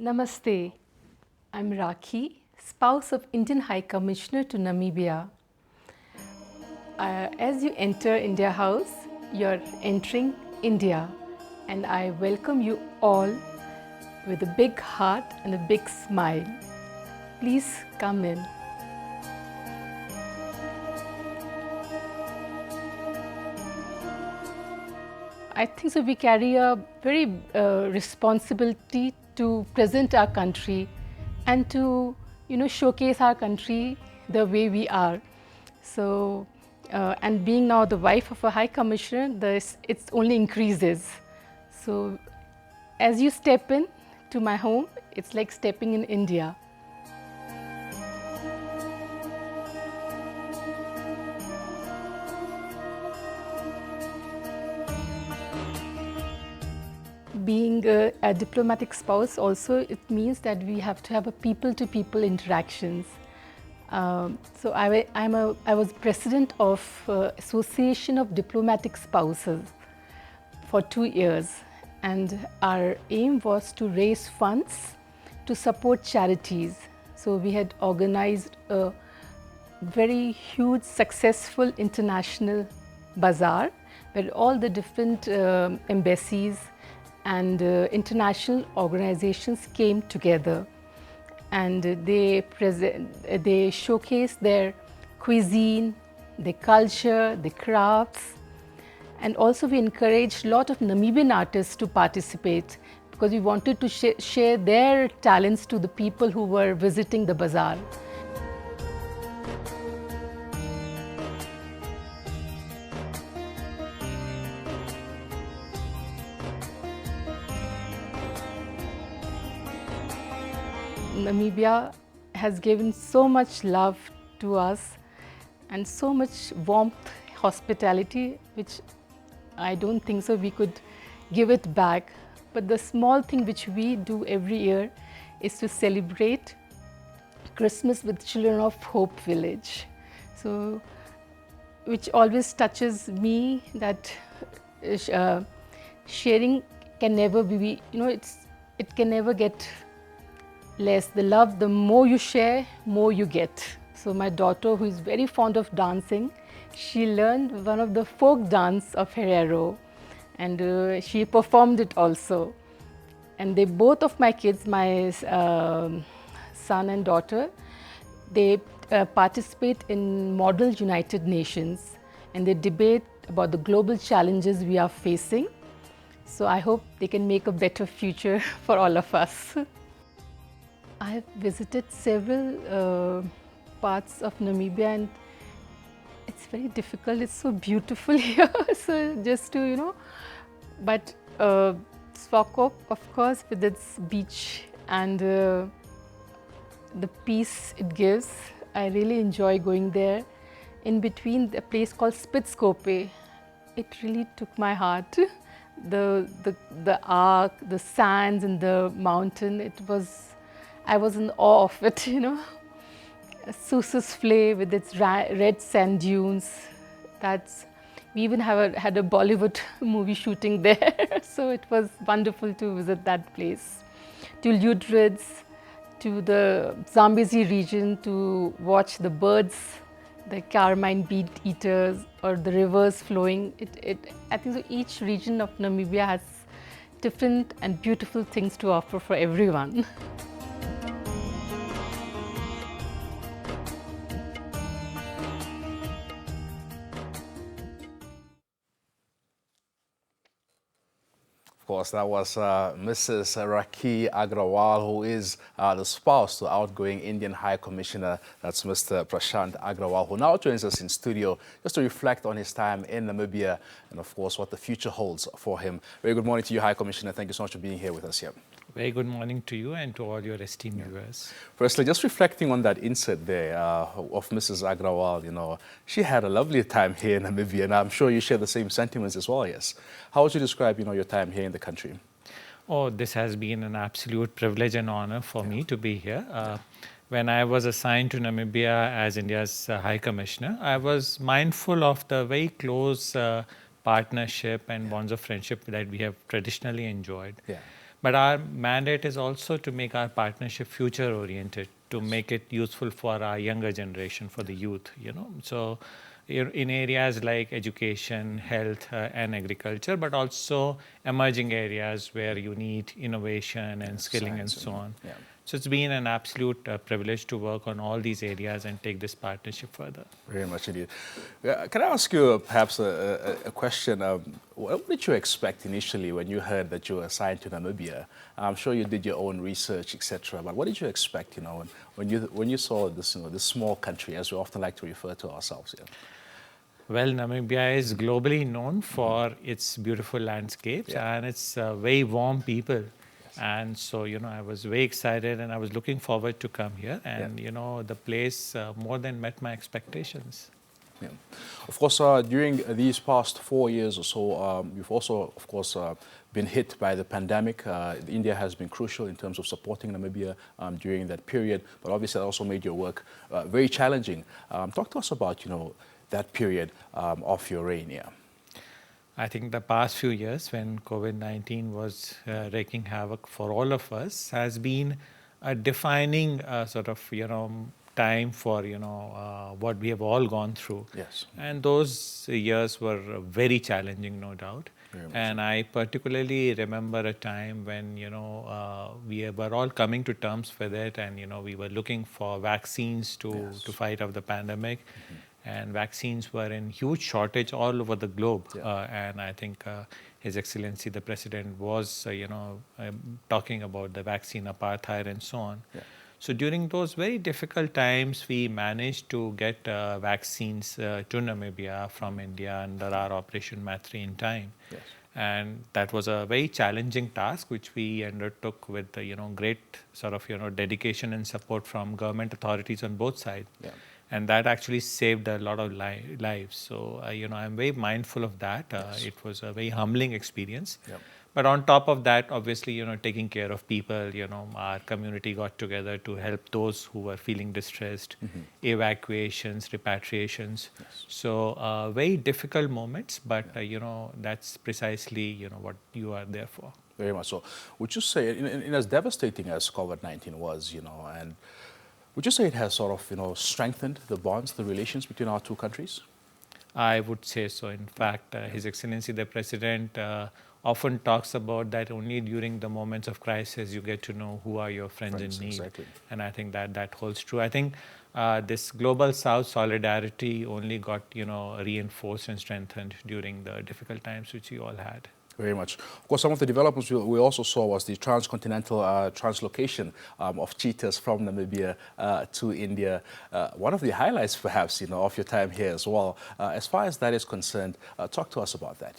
Namaste. I'm Rakhi, spouse of Indian High Commissioner to Namibia. As you enter India House, you're entering India, and I welcome you all with a big heart and a big smile. Please come in. I think so we carry a very responsibility to present our country and to showcase our country the way we are. So and being now the wife of a High Commissioner, it only increases. So as you step in to my home, it's like stepping in India. Being a diplomatic spouse also, it means that we have to have a people-to-people interactions. So I was president of Association of Diplomatic Spouses for 2 years, and our aim was to raise funds to support charities. So we had organized a very huge, successful international bazaar where all the different embassies and international organizations came together, and they showcase their cuisine, their culture, their crafts, and also we encouraged a lot of Namibian artists to participate because we wanted to share their talents to the people who were visiting the bazaar. Namibia has given so much love to us and so much warmth, hospitality, which I don't think so we could give it back. But the small thing which we do every year is to celebrate Christmas with Children of Hope Village. So, which always touches me, that sharing can never be, it can never get less. The love, the more you share, more you get. So my daughter, who is very fond of dancing, she learned one of the folk dance of Herero, and she performed it also. And they, both of my kids, my son and daughter, they participate in Model United Nations, and they debate about the global challenges we are facing. So I hope they can make a better future for all of us. I have visited several parts of Namibia, and it's very difficult. It's so beautiful here. So just to, but Swakop, of course, with its beach and the peace it gives, I really enjoy going there. In between, a place called Spitzkope, it really took my heart. The arc, the sands and the mountain, I was in awe of it, Sousa's Flay with its red sand dunes. We even had a Bollywood movie shooting there. So it was wonderful to visit that place. To Ludrids, to the Zambezi region to watch the birds, the carmine bead eaters, or the rivers flowing. I think so each region of Namibia has different and beautiful things to offer for everyone. Of course, that was Mrs. Rakhi Agrawal, who is the spouse to outgoing Indian High Commissioner. That's Mr. Prashant Agrawal, who now joins us in studio just to reflect on his time in Namibia and, of course, what the future holds for him. Very good morning to you, High Commissioner. Thank you so much for being here with us here. Very good morning to you and to all your esteemed viewers. Firstly, just reflecting on that insert there of Mrs. Agrawal, she had a lovely time here in Namibia, and I'm sure you share the same sentiments as well, yes. How would you describe, your time here in the country? Oh, this has been an absolute privilege and honor for me to be here. When I was assigned to Namibia as India's High Commissioner, I was mindful of the very close partnership and bonds of friendship that we have traditionally enjoyed. Yeah. But our mandate is also to make our partnership future oriented, to make it useful for our younger generation, for the youth, So in areas like education, health, and agriculture, but also emerging areas where you need innovation and skilling and so on. Yeah. So it's been an absolute privilege to work on all these areas and take this partnership further. Very much indeed. Can I ask you perhaps a question? What did you expect initially when you heard that you were assigned to Namibia? I'm sure you did your own research, etc. But what did you expect, when you saw this, this small country, as we often like to refer to ourselves here? Well, Namibia is globally known for its beautiful landscapes and its very warm people. And so, I was very excited and I was looking forward to come here. And, the place more than met my expectations. Yeah. Of course, during these past 4 years or so, you've also, of course, been hit by the pandemic. India has been crucial in terms of supporting Namibia during that period, but obviously that also made your work very challenging. Talk to us about, that period of your reign here. I think the past few years when COVID-19 was wreaking havoc for all of us has been a defining sort of, time for, what we have all gone through. Yes. And those years were very challenging, no doubt. And I particularly remember a time when, we were all coming to terms with it and, we were looking for vaccines to fight off the pandemic. And vaccines were in huge shortage all over the globe. And I think His Excellency, the President, was, talking about the vaccine apartheid and so on. So during those very difficult times, we managed to get vaccines to Namibia from India under our Operation Maitri in time. And that was a very challenging task, which we undertook with, great sort of, dedication and support from government authorities on both sides. And that actually saved a lot of lives. So, I'm very mindful of that. It was a very humbling experience. But on top of that, obviously, taking care of people, our community got together to help those who were feeling distressed, evacuations, repatriations. So very difficult moments, but, that's precisely, what you are there for. Very much so. Would you say, in as devastating as COVID-19 was, and would you say it has sort of, strengthened the bonds, the relations between our two countries? I would say so. In fact, His Excellency the President often talks about that only during the moments of crisis you get to know who are your friends in need. Exactly. And I think that holds true. I think this global South solidarity only got, reinforced and strengthened during the difficult times which we all had. Very much. Of course, some of the developments we also saw was the transcontinental translocation of cheetahs from Namibia to India. One of the highlights, perhaps, of your time here as well. As far as that is concerned, talk to us about that,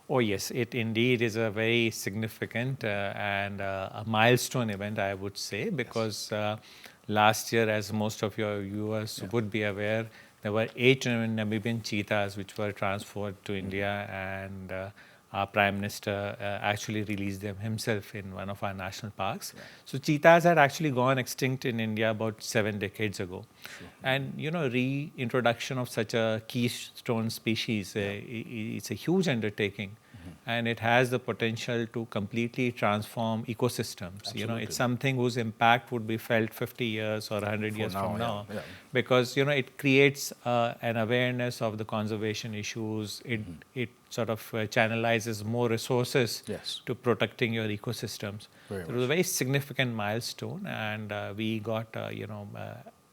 Oh yes, it indeed is a very significant and a milestone event, I would say, because last year, as most of your viewers would be aware, there were 8 Namibian cheetahs which were transferred to India, and our Prime Minister actually released them himself in one of our national parks. So cheetahs had actually gone extinct in India about 7 decades ago. And, reintroduction of such a keystone species, it's a huge undertaking. And it has the potential to completely transform ecosystems. It's something whose impact would be felt 50 years or 100 years from now. Because, it creates an awareness of the conservation issues. It sort of channelizes more resources to protecting your ecosystems. It was a very significant milestone, and we got,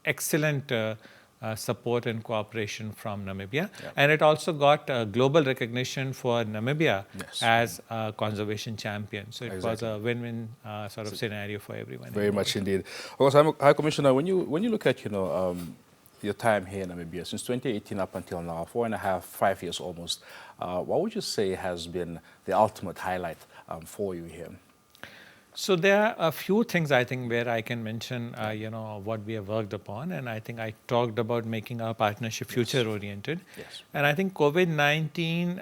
excellent support and cooperation from Namibia. And it also got global recognition for Namibia as a conservation champion. So it was a win-win sort of scenario for everyone. Very much indeed. Of course, High Commissioner, when you look at, your time here in Namibia, since 2018 up until now, 4.5, 5 years almost, what would you say has been the ultimate highlight for you here? So there are a few things, I think, where I can mention, what we have worked upon. And I think I talked about making our partnership future-oriented. And I think COVID-19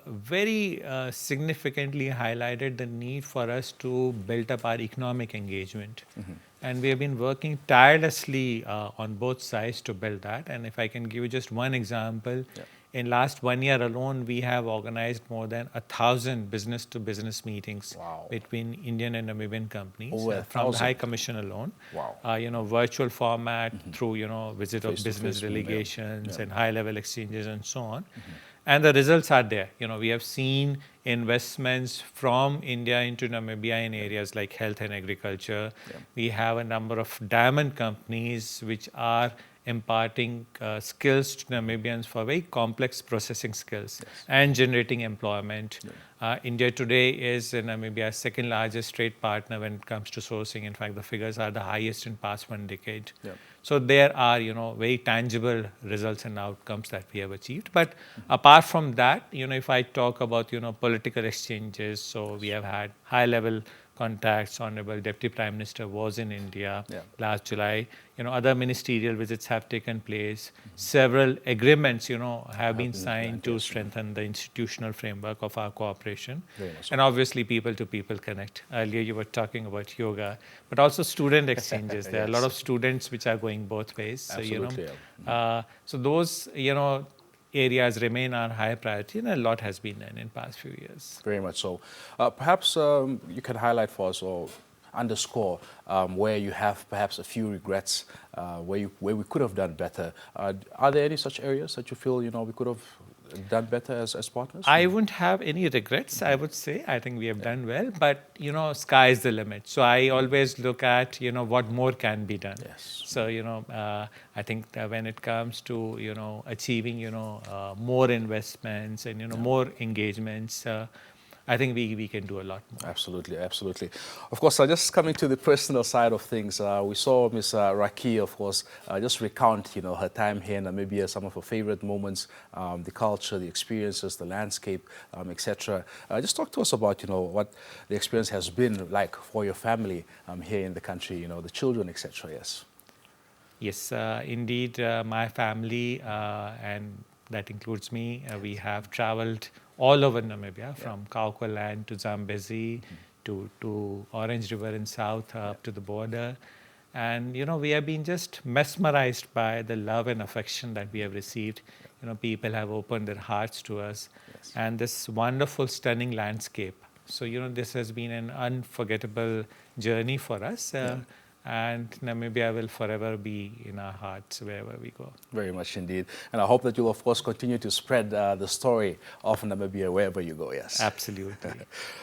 very significantly highlighted the need for us to build up our economic engagement. And we have been working tirelessly on both sides to build that. And if I can give you just one example, in last 1 year alone, we have organized more than 1,000 business-to-business meetings between Indian and Namibian companies from the High Commission alone. Virtual format through visit of business delegations and high-level exchanges and so on. And the results are there. We have seen investments from India into Namibia in areas like health and agriculture. We have a number of diamond companies which are imparting skills to Namibians for very complex processing skills and generating employment. India today is Namibia's second largest trade partner when it comes to sourcing. In fact, the figures are the highest in past 1 decade. So there are, very tangible results and outcomes that we have achieved. But apart from that, if I talk about, political exchanges, so we have had high-level contacts. Honorable Deputy Prime Minister was in India last July. Other ministerial visits have taken place. Several agreements, have been signed to strengthen the institutional framework of our cooperation. And obviously, people-to-people connect. Earlier, you were talking about yoga, but also student exchanges. There are a lot of students which are going both ways. So, so those, areas remain our high priority, and a lot has been done in past few years. Very much so. Perhaps you can highlight for us or underscore where you have perhaps a few regrets, where we could have done better. Are there any such areas that you feel we could have done better as partners? I wouldn't have any regrets, I would say. I think we have done well, but sky is the limit. So I always look at what more can be done. So I think that when it comes to achieving more investments and more engagements, I think we can do a lot more. Absolutely, absolutely. Of course, just coming to the personal side of things, we saw Ms. Raki, of course, just recount, her time here in Namibia, some of her favorite moments, the culture, the experiences, the landscape, etc. Just talk to us about, what the experience has been like for your family here in the country, the children, etc. Yes. Yes, indeed, my family, and that includes me, we have traveled all over Namibia, from Kaukwa Land to Zambezi, to Orange River in south, up to the border. And, we have been just mesmerized by the love and affection that we have received. People have opened their hearts to us. And this wonderful, stunning landscape. So, this has been an unforgettable journey for us. And Namibia will forever be in our hearts wherever we go. Very much indeed. And I hope that you'll, of course, continue to spread the story of Namibia wherever you go, yes. Absolutely.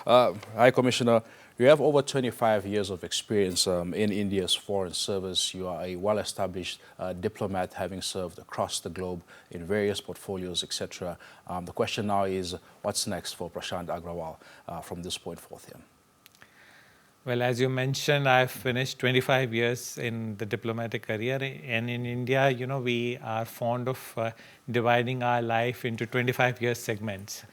High Commissioner, you have over 25 years of experience in India's foreign service. You are a well-established diplomat, having served across the globe in various portfolios, etc. The question now is, what's next for Prashant Agrawal from this point forth here? Well, as you mentioned, I've finished 25 years in the diplomatic career. And in India, we are fond of dividing our life into 25-year segments.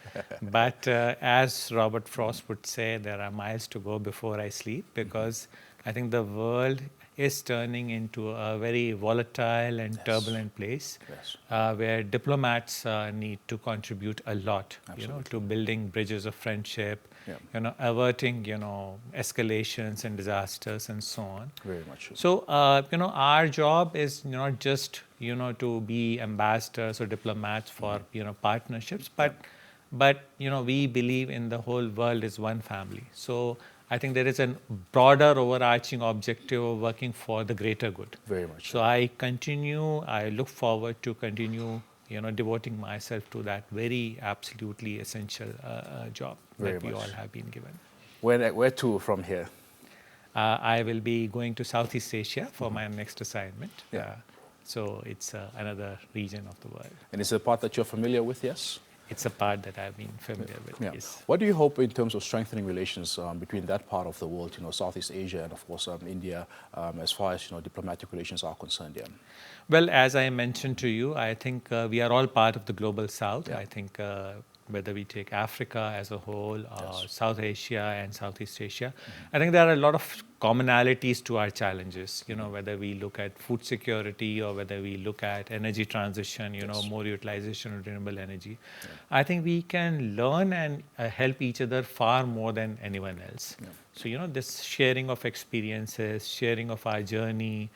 But as Robert Frost would say, there are miles to go before I sleep, because I think the world is turning into a very volatile and turbulent place where diplomats need to contribute a lot, to building bridges of friendship, averting, escalations and disasters and so on. Very much so. So, our job is not just, to be ambassadors or diplomats for, partnerships, but we believe in the whole world is one family. So I think there is a broader overarching objective of working for the greater good. Very much. So I look forward to continue, devoting myself to that very absolutely essential job that we all have been given. Where to from here? I will be going to Southeast Asia for my next assignment. So it's another region of the world. And it's a part that you're familiar with, yes? It's a part that I've been familiar with, yes. What do you hope in terms of strengthening relations between that part of the world, Southeast Asia and, of course, India, as far as, diplomatic relations are concerned? Yeah. Well, as I mentioned to you, I think we are all part of the global South. I think whether we take Africa as a whole, or South Asia and Southeast Asia, I think there are a lot of commonalities to our challenges, you know, whether we look at food security or whether we look at energy transition, you know, more utilization of renewable energy. I think we can learn and help each other far more than anyone else. So, you know, this sharing of experiences, sharing of our journey,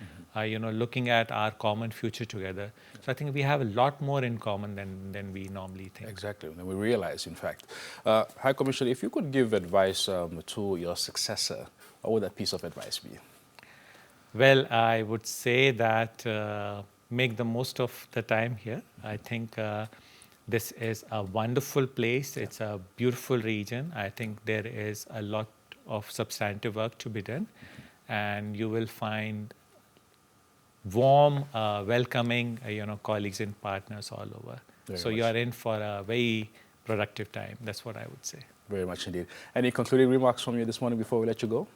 you know, looking at our common future together. So I think we have a lot more in common than we normally think. Exactly, than we realize, in fact. High Commissioner, if you could give advice to your successor, what would that piece of advice be? Well, I would say that make the most of the time here. I think this is a wonderful place. It's a beautiful region. I think there is a lot of substantive work to be done, and you will find warm, welcoming, you know, colleagues and partners all over. So you are in for a very productive time. That's what I would say. Very much indeed. Any concluding remarks from you this morning before we let you go?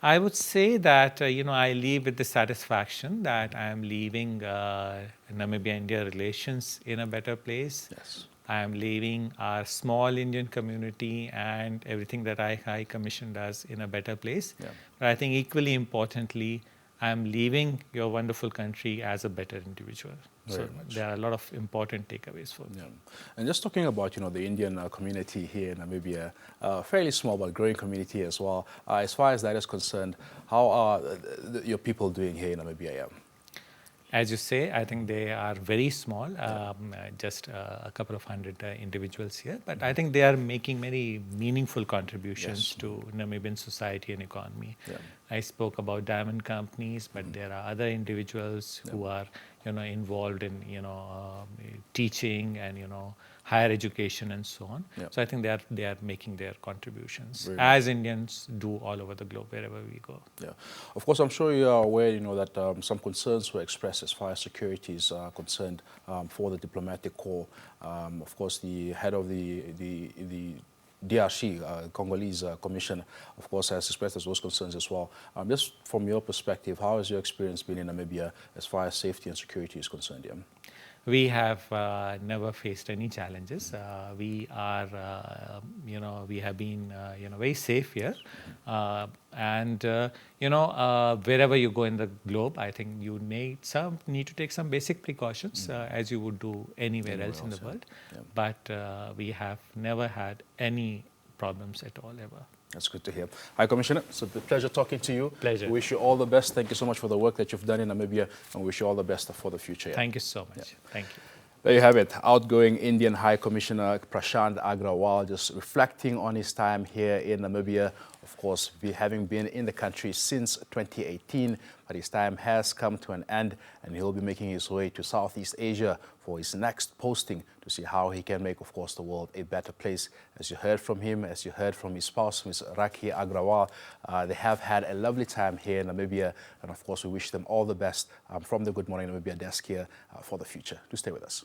I would say that, you know, I leave with the satisfaction that I am leaving Namibia-India relations in a better place. Yes. I am leaving our small Indian community and everything that High Commission does in a better place. But I think equally importantly, I am leaving your wonderful country as a better individual. So there are a lot of important takeaways for me. And just talking about, you know, the Indian community here in Namibia, fairly small but growing community as well. As far as that is concerned, how are your people doing here in Namibia? As you say, I think they are very small, just a couple of hundred individuals here. But I think they are making many meaningful contributions to Namibian society and economy. I spoke about diamond companies, but there are other individuals who are, you know, involved in, you know, teaching and, you know, higher education and so on. So I think they are making their contributions as Indians do all over the globe wherever we go. Of course, I'm sure you are aware, you know, that some concerns were expressed as far as security is concerned for the diplomatic corps. Of course, the head of the DRC, Congolese Commission, of course, has expressed those concerns as well. Just from your perspective, how has your experience been in Namibia as far as safety and security is concerned? We have never faced any challenges. We are, you know, we have been, you know, very safe here. And, you know, wherever you go in the globe, I think you need to take some basic precautions as you would do anywhere else in the world. But we have never had any problems at all ever. That's good to hear. High Commissioner, it's a pleasure talking to you. Pleasure. We wish you all the best. Thank you so much for the work that you've done in Namibia, and we wish you all the best for the future. Thank you so much. Thank you. There you have it. Outgoing Indian High Commissioner Prashant Agrawal just reflecting on his time here in Namibia. Of course, having been in the country since 2018, but his time has come to an end, and he'll be making his way to Southeast Asia for his next posting to see how he can make, of course, the world a better place. As you heard from him, as you heard from his spouse, Ms. Rakhi Agrawal, they have had a lovely time here in Namibia, and of course, we wish them all the best from the Good Morning Namibia desk here for the future. Do stay with us.